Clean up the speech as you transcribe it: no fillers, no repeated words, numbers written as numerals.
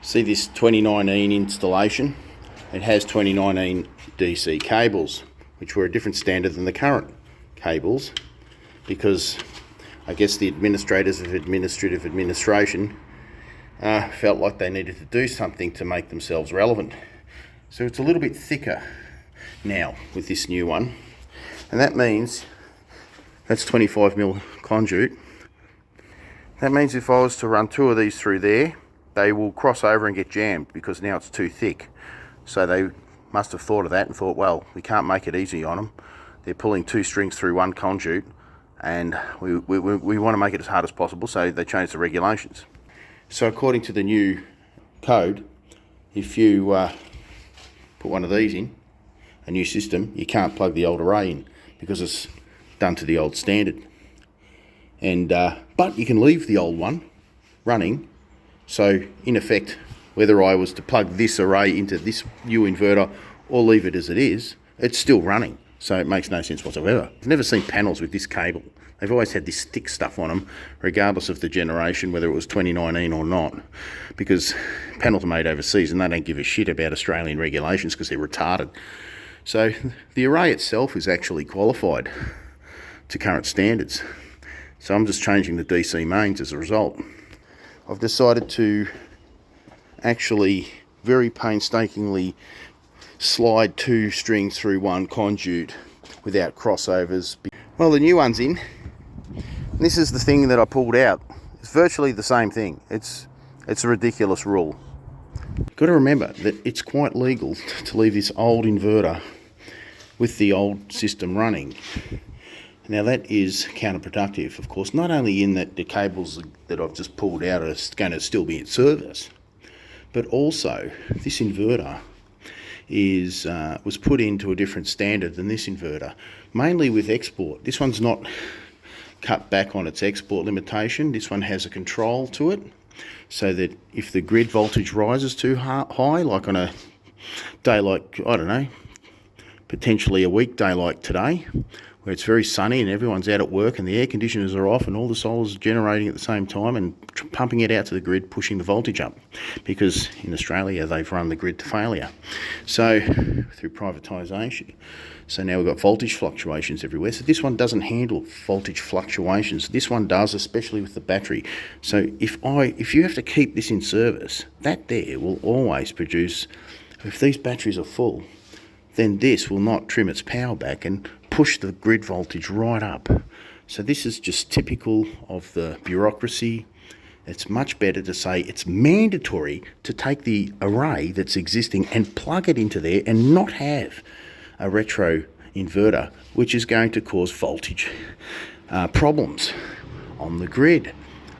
See this 2019 installation? It has 2019 DC cables, which were a different standard than the current cables, because I guess the administrators of administrative administration felt like they needed to do something to make themselves relevant. So it's a little bit thicker now with this new one, and that means that's 25mm conduit. That means if I was to run two of these through there, they will cross over and get jammed because now it's too thick. So they must have thought of that and thought, well, we can't make it easy on them. They're pulling two strings through one conduit, and we want to make it as hard as possible, so they changed the regulations. So according to the new code, if you put one of these in, a new system, you can't plug the old array in because it's done to the old standard. And but you can leave the old one running. So in effect, whether I was to plug this array into this new inverter or leave it as it is, it's still running. So it makes no sense whatsoever. I've never seen panels with this cable. They've always had this thick stuff on them, regardless of the generation, whether it was 2019 or not, because panels are made overseas and they don't give a shit about Australian regulations because they're retarded. So the array itself is actually qualified to current standards. So I'm just changing the DC mains as a result. I've decided to actually very painstakingly slide two strings through one conduit without crossovers. Well, the new one's in. This is the thing that I pulled out. It's virtually the same thing. It's a ridiculous rule. You've got to remember that it's quite legal to leave this old inverter with the old system running. Now that is counterproductive, of course, not only in that the cables that I've just pulled out are going to still be in service, but also this inverter was put into a different standard than this inverter, mainly with export. This one's not cut back on its export limitation. This one has a control to it, so that if the grid voltage rises too high, like on a day like, I don't know, potentially a weekday like today, where it's very sunny and everyone's out at work and the air conditioners are off and all the solar's generating at the same time and pumping it out to the grid, pushing the voltage up, because in Australia they've run the grid to failure, so through privatisation. So now we've got voltage fluctuations everywhere. So this one doesn't handle voltage fluctuations. This one does, especially with the battery. So if you have to keep this in service, that there will always produce, if these batteries are full, then this will not trim its power back and push the grid voltage right up. So this is just typical of the bureaucracy. It's much better to say it's mandatory to take the array that's existing and plug it into there and not have a retro inverter, which is going to cause voltage problems on the grid.